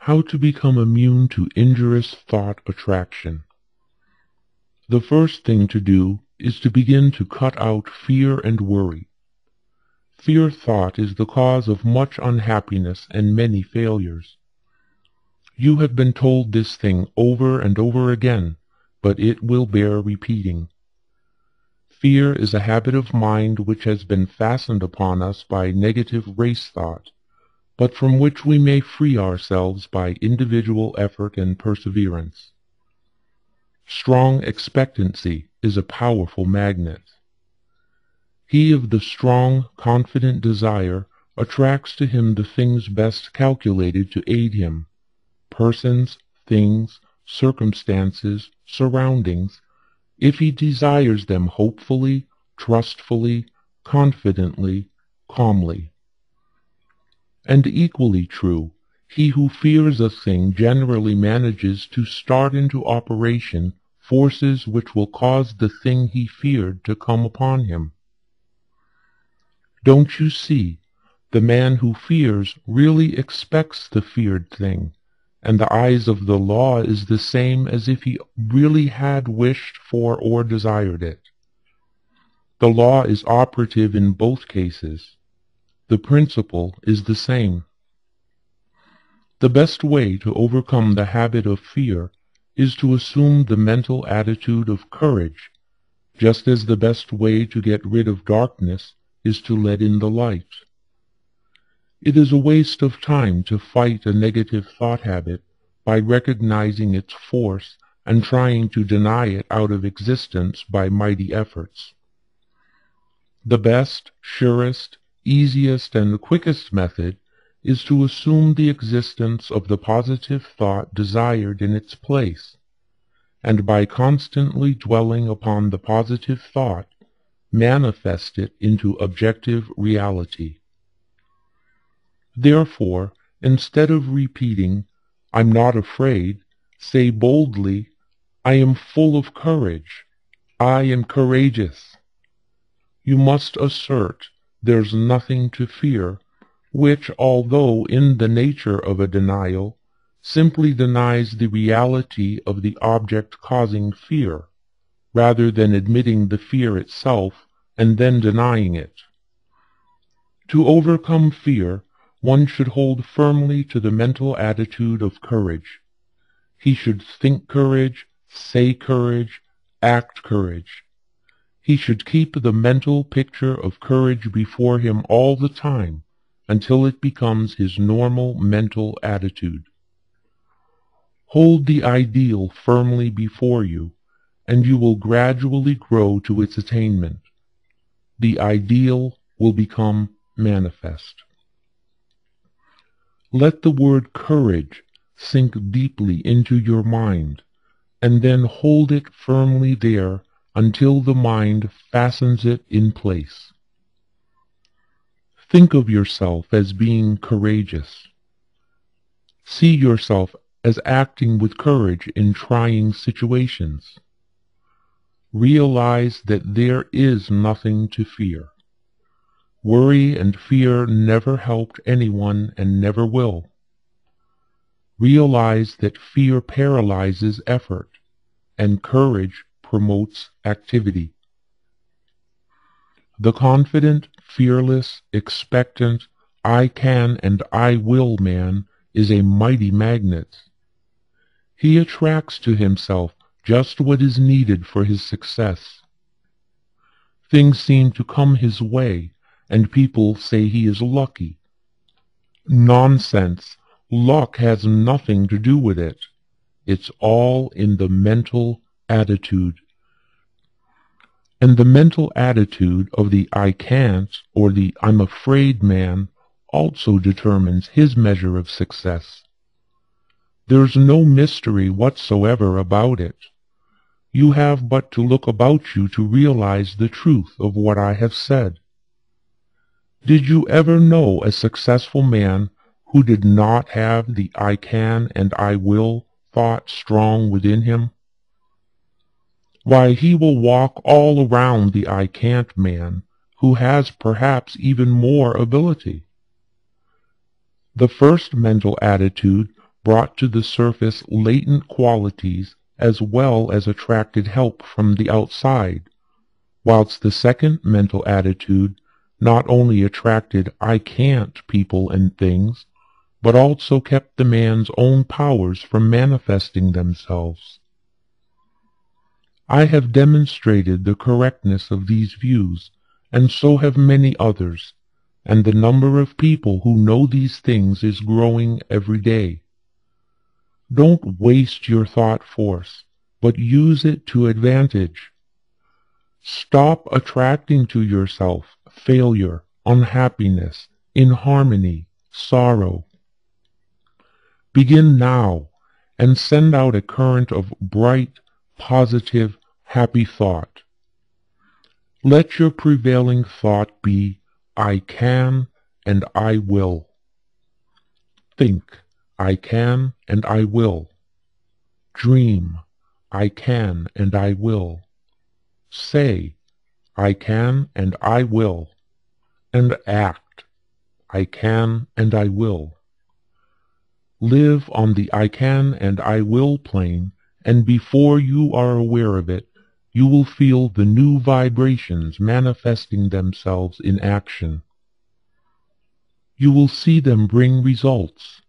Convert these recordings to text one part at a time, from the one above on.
How to become immune to injurious thought attraction. The first thing to do is to begin to cut out fear and worry. Fear thought is the cause of much unhappiness and many failures. You have been told this thing over and over again, but it will bear repeating. Fear is a habit of mind which has been fastened upon us by negative race thought, but from which we may free ourselves by individual effort and perseverance. Strong expectancy is a powerful magnet. He of the strong, confident desire attracts to him the things best calculated to aid him: persons, things, circumstances, surroundings, if he desires them hopefully, trustfully, confidently, calmly. And equally true, he who fears a thing generally manages to start into operation forces which will cause the thing he feared to come upon him. Don't you see, the man who fears really expects the feared thing, and the eyes of the law is the same as if he really had wished for or desired it. The law is operative in both cases. The principle is the same. The best way to overcome the habit of fear is to assume the mental attitude of courage, just as the best way to get rid of darkness is to let in the light. It is a waste of time to fight a negative thought habit by recognizing its force and trying to deny it out of existence by mighty efforts. The best, surest, easiest, and quickest method is to assume the existence of the positive thought desired in its place, and by constantly dwelling upon the positive thought, manifest it into objective reality. Therefore, instead of repeating, "I'm not afraid," say boldly, "I am full of courage. I am courageous." You must assert, "There's nothing to fear," which, although in the nature of a denial, simply denies the reality of the object causing fear, rather than admitting the fear itself and then denying it. To overcome fear, one should hold firmly to the mental attitude of courage. He should think courage, say courage, act courage. He should keep the mental picture of courage before him all the time, until it becomes his normal mental attitude. Hold the ideal firmly before you, and you will gradually grow to its attainment. The ideal will become manifest. Let the word courage sink deeply into your mind, and then hold it firmly there until the mind fastens it in place. Think of yourself as being courageous. See yourself as acting with courage in trying situations. Realize that there is nothing to fear. Worry and fear never helped anyone and never will. Realize that fear paralyzes effort, and courage promotes activity. The confident, fearless, expectant, "I can and I will" man is a mighty magnet. He attracts to himself just what is needed for his success. Things seem to come his way, and people say he is lucky. Nonsense! Luck has nothing to do with it. It's all in the mental attitude. And the mental attitude of the "I can't" or the "I'm afraid" man also determines his measure of success. There's no mystery whatsoever about it. You have but to look about you to realize the truth of what I have said. Did you ever know a successful man who did not have the "I can" and "I will" thought strong within him? Why, he will walk all around the "I can't" man, who has perhaps even more ability. The first mental attitude brought to the surface latent qualities as well as attracted help from the outside, whilst the second mental attitude not only attracted I can't people and things, but also kept the man's own powers from manifesting themselves. I have demonstrated the correctness of these views, and so have many others, and the number of people who know these things is growing every day. Don't waste your thought force, but use it to advantage. Stop attracting to yourself failure, unhappiness, inharmony, sorrow. Begin now and send out a current of bright, positive, happy thought. Let your prevailing thought be, I can and I will. Think, I can and I will. Dream, I can and I will. Say, I can and I will. And act, I can and I will. Live on the I can and I will plane, and before you are aware of it, you will feel the new vibrations manifesting themselves in action. You will see them bring results.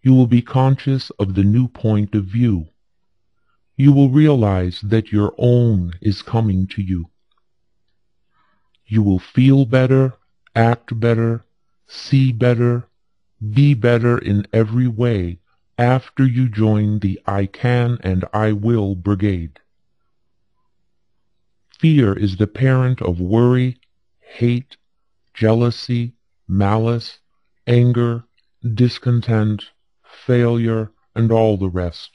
You will be conscious of the new point of view. You will realize that your own is coming to you. You will feel better, act better, see better, be better in every way after you join the I can and I will brigade. Fear is the parent of worry, hate, jealousy, malice, anger, discontent, failure, and all the rest.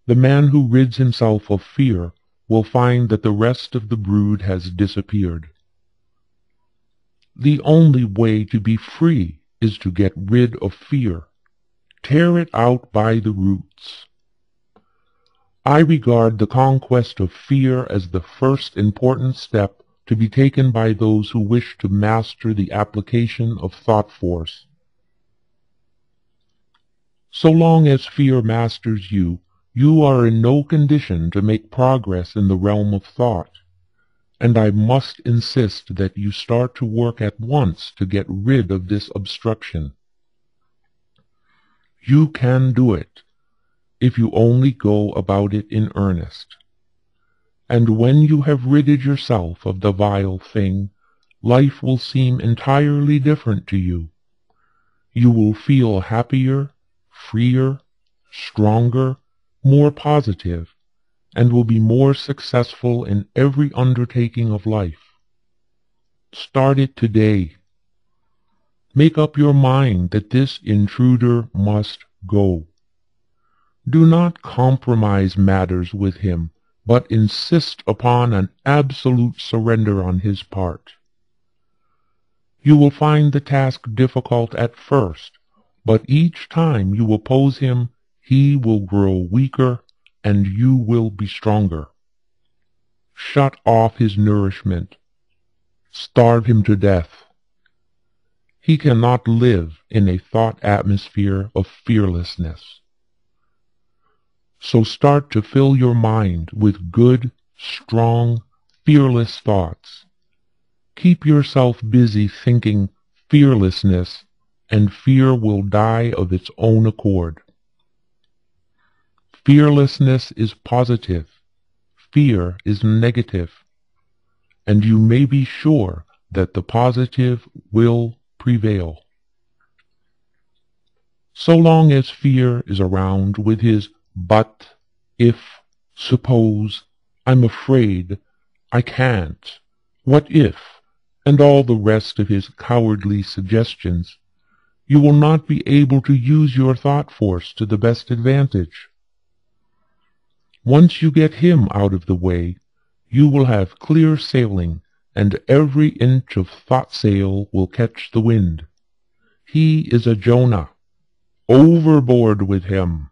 The man who rids himself of fear will find that the rest of the brood has disappeared. The only way to be free is to get rid of fear. Tear it out by the roots. I regard the conquest of fear as the first important step to be taken by those who wish to master the application of thought force. So long as fear masters you, you are in no condition to make progress in the realm of thought, and I must insist that you start to work at once to get rid of this obstruction. You can do it, if you only go about it in earnest. And when you have ridded yourself of the vile thing, life will seem entirely different to you. You will feel happier, freer, stronger, more positive, and will be more successful in every undertaking of life. Start it today. Make up your mind that this intruder must go. Do not compromise matters with him, but insist upon an absolute surrender on his part. You will find the task difficult at first, but each time you oppose him, he will grow weaker, and you will be stronger. Shut off his nourishment. Starve him to death. He cannot live in a thought atmosphere of fearlessness. So start to fill your mind with good, strong, fearless thoughts. Keep yourself busy thinking fearlessness, and fear will die of its own accord. Fearlessness is positive. Fear is negative. And you may be sure that the positive will prevail. So long as fear is around with his but, if, suppose, I'm afraid, I can't, what if, and all the rest of his cowardly suggestions, you will not be able to use your thought force to the best advantage. Once you get him out of the way, you will have clear sailing, and every inch of thought sail will catch the wind. He is a Jonah. Overboard with him.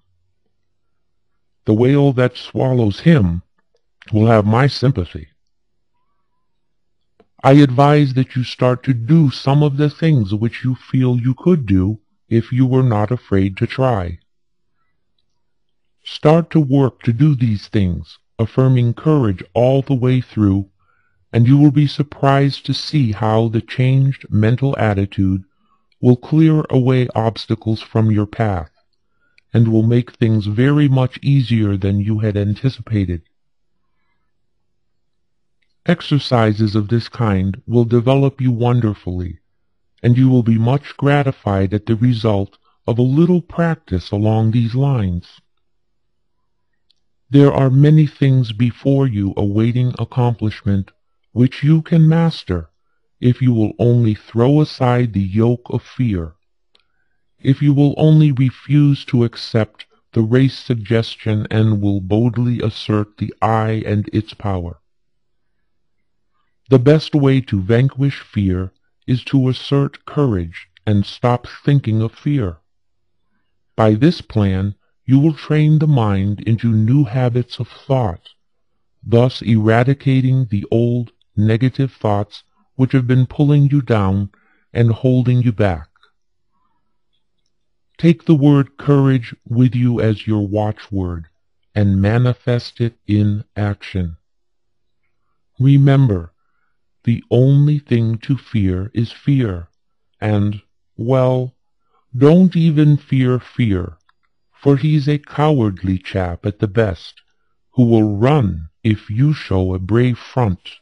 The whale that swallows him will have my sympathy. I advise that you start to do some of the things which you feel you could do if you were not afraid to try. Start to work to do these things, affirming courage all the way through, and you will be surprised to see how the changed mental attitude will clear away obstacles from your path, and will make things very much easier than you had anticipated. Exercises of this kind will develop you wonderfully, and you will be much gratified at the result of a little practice along these lines. There are many things before you awaiting accomplishment which you can master if you will only throw aside the yoke of fear, if you will only refuse to accept the race suggestion and will boldly assert the I and its power. The best way to vanquish fear is to assert courage and stop thinking of fear. By this plan, you will train the mind into new habits of thought, thus eradicating the old negative thoughts which have been pulling you down and holding you back. Take the word courage with you as your watchword and manifest it in action. Remember, the only thing to fear is fear, and, well, don't even fear fear, for he's a cowardly chap at the best, who will run if you show a brave front.